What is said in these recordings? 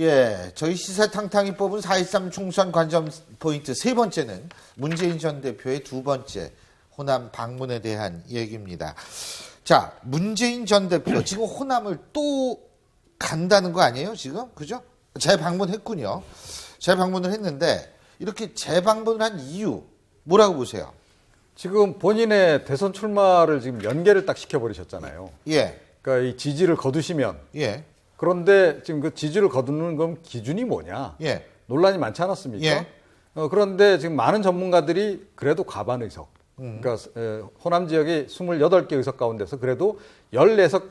예, 저희 시사탕탕이 뽑은 4.13 총선 관전 포인트 세 번째는 문재인 전 대표의 두 번째 호남 방문에 대한 얘기입니다. 자, 문재인 전 대표 지금 호남을 또 간다는 거 아니에요, 지금? 그죠? 재방문했군요. 재방문을 했는데 이렇게 재방문을 한 이유 뭐라고 보세요? 지금 본인의 대선 출마를 지금 연계를 딱 시켜버리셨잖아요. 예. 그러니까 이 지지를 거두시면. 예. 그런데 지금 그 지지를 거두는 건 기준이 뭐냐? 예. 논란이 많지 않았습니까? 예. 그런데 지금 많은 전문가들이 그래도 과반 의석. 그러니까 호남 지역의 28개 의석 가운데서 그래도 14석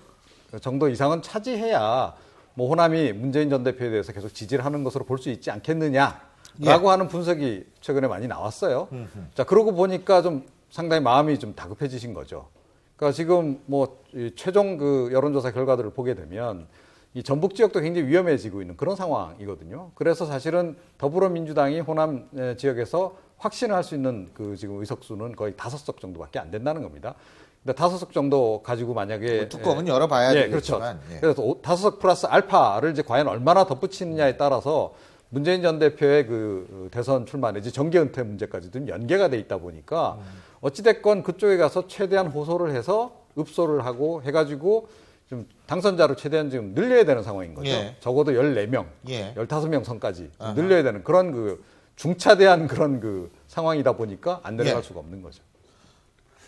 정도 이상은 차지해야 뭐 호남이 문재인 전 대표에 대해서 계속 지지를 하는 것으로 볼 수 있지 않겠느냐라고 하는 분석이 최근에 많이 나왔어요. 자, 그러고 보니까 좀 상당히 마음이 좀 다급해지신 거죠. 그러니까 지금 뭐 최종 그 여론조사 결과들을 보게 되면 이 전북 지역도 굉장히 위험해지고 있는 그런 상황이거든요. 그래서 사실은 더불어민주당이 호남 지역에서 확신을 할 수 있는 그 지금 의석수는 거의 5석 정도밖에 안 된다는 겁니다. 근데 5석 정도 가지고 만약에 뚜껑은 열어봐야 되겠지만, 그렇죠. 그래서 5석 플러스 알파를 이제 과연 얼마나 덧붙이느냐에 따라서 문재인 전 대표의 그 대선 출마 내지 정계 은퇴 문제까지도 연계가 돼 있다 보니까 어찌됐건 그쪽에 가서 최대한 호소를 해서 읍소를 하고 해가지고 좀 당선자로 최대한 지금 늘려야 되는 상황인 거죠. 예. 적어도 14명, 예. 15명 선까지 늘려야 되는 그런 그 중차대한 그런 그 상황이다 보니까 안 내려갈 수가 없는 거죠.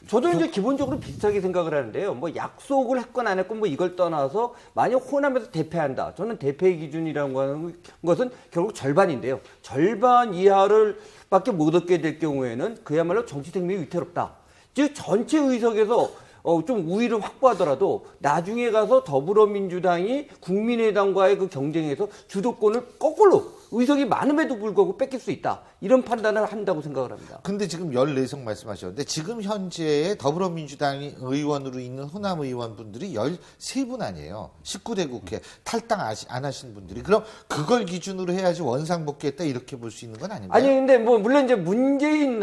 저도 이제 기본적으로 비슷하게 생각을 하는데요. 뭐 약속을 했건 안 했건 뭐 이걸 떠나서 만약 호남에서 대패한다. 저는 대패 기준이라고 하는 것은 결국 절반인데요. 절반 이하를 밖에 못 얻게 될 경우에는 그야말로 정치 생명이 위태롭다. 즉 전체 의석에서 좀 우위를 확보하더라도 나중에 가서 더불어민주당이 국민의당과의 그 경쟁에서 주도권을 거꾸로 의석이 많음에도 불구하고 뺏길 수 있다. 이런 판단을 한다고 생각을 합니다. 근데 지금 14석 말씀하셨는데 지금 현재 더불어민주당 의원으로 있는 호남 의원분들이 13분 아니에요. 19대 국회 탈당 안 하신 분들이. 그럼 그걸 기준으로 해야지 원상복귀했다 이렇게 볼 수 있는 건 아닌가요? 아니 근데 뭐 물론 이제 문재인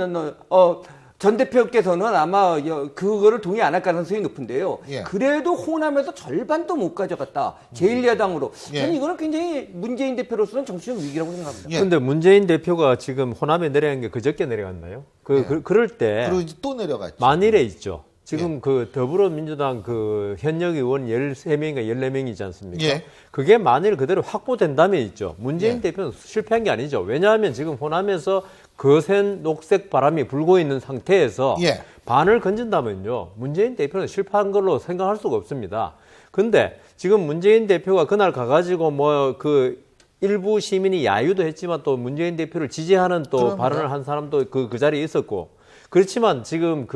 전 대표께서는 아마 그거를 동의 안 할 가능성이 높은데요. 예. 그래도 호남에서 절반도 못 가져갔다. 제1야당으로. 예. 저는 이거는 굉장히 문재인 대표로서는 정치적 위기라고 생각합니다. 예. 그런데 문재인 대표가 지금 호남에 내려간 게 그저께 내려갔나요? 그럴 때 그리고 이제 또 내려갔죠. 만일에 있죠. 지금 그 더불어민주당 그 현역 의원 13명인가 14명이지 않습니까? 예. 그게 만일 그대로 확보된다면 있죠. 문재인 예. 대표는 실패한 게 아니죠. 왜냐하면 지금 호남에서 거센 녹색 바람이 불고 있는 상태에서 예. 반을 건진다면요. 문재인 대표는 실패한 걸로 생각할 수가 없습니다. 근데 지금 문재인 대표가 그날 가가지고 뭐 그 일부 시민이 야유도 했지만 또 문재인 대표를 지지하는 또 그럼요. 발언을 한 사람도 그 자리에 있었고 그렇지만 지금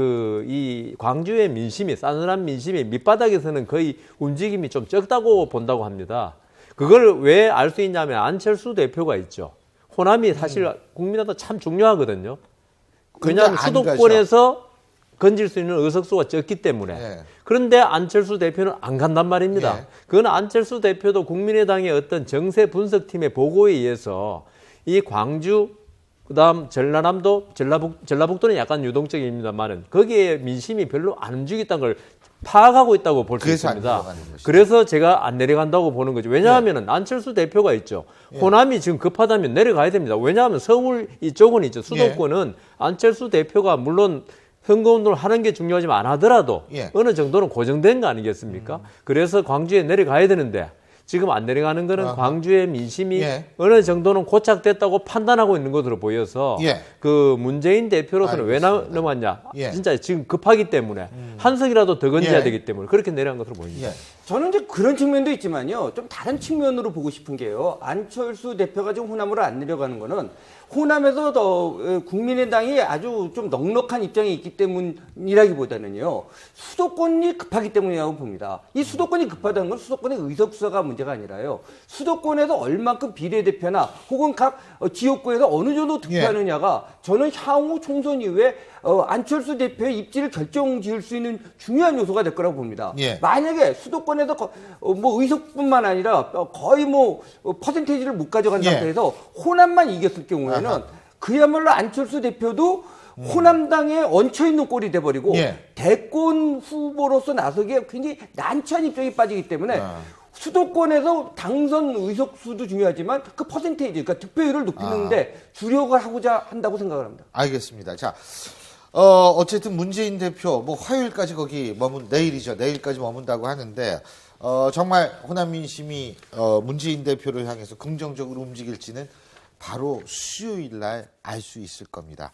이 광주의 민심이 싸늘한 민심이 밑바닥에서는 거의 움직임이 좀 적다고 본다고 합니다. 그걸 왜 알 수 있냐면 안철수 대표가 있죠. 호남이 사실 국민한테 참 중요하거든요. 왜냐하면 수도권에서 건질 수 있는 의석수가 적기 때문에. 예. 그런데 안철수 대표는 안 간단 말입니다. 예. 그건 안철수 대표도 국민의당의 어떤 정세 분석팀의 보고에 의해서 이 광주 그다음 전라남도, 전라북도는 약간 유동적입니다만은 거기에 민심이 별로 안 움직였다는 걸 파악하고 있다고 볼 수 그래서 안 있습니다. 내려가는 것이죠. 그래서 제가 안 내려간다고 보는 거죠. 왜냐하면 안철수 대표가 있죠. 호남이 지금 급하다면 내려가야 됩니다. 왜냐하면 서울 이쪽은 있죠. 수도권은 안철수 대표가 물론 선거운동을 하는 게 중요하지만 안 하더라도 어느 정도는 고정된 거 아니겠습니까? 그래서 광주에 내려가야 되는데 지금 안 내려가는 거는 광주의 민심이 어느 정도는 고착됐다고 판단하고 있는 것으로 보여서 그 문재인 대표로서는 왜 넘어왔냐? 진짜 지금 급하기 때문에 한석이라도 더 건져야 되기 때문에 그렇게 내려간 것으로 보입니다. 저는 이제 그런 측면도 있지만요. 좀 다른 측면으로 보고 싶은 게요. 안철수 대표가 지금 호남으로 안 내려가는 거는 호남에서 더 국민의당이 아주 좀 넉넉한 입장에 있기 때문이라기보다는요. 수도권이 급하기 때문이라고 봅니다. 이 수도권이 급하다는 건 수도권의 의석수가 문제가 아니라요. 수도권에서 얼만큼 비례대표나 혹은 각 지역구에서 어느 정도 득표하느냐가 저는 향후 총선 이후에 안철수 대표의 입지를 결정지을 수 있는 중요한 요소가 될 거라고 봅니다. 만약에 수도권에서 뭐 의석뿐만 아니라 거의 뭐 퍼센테이지를 못 가져간 상태에서 호남만 이겼을 경우에는 그야말로 안철수 대표도 호남당에 얹혀있는 꼴이 돼버리고 대권 후보로서 나서기에 굉장히 난처한 입장에 빠지기 때문에 수도권에서 당선 의석수도 중요하지만 그 퍼센테이지, 그러니까 득표율을 높이는데 주력을 하고자 한다고 생각을 합니다. 알겠습니다. 자, 어쨌든 문재인 대표 뭐 화요일까지 거기 내일이죠. 내일까지 머문다고 하는데 정말 호남 민심이 문재인 대표를 향해서 긍정적으로 움직일지는 바로 수요일 날 알 수 있을 겁니다.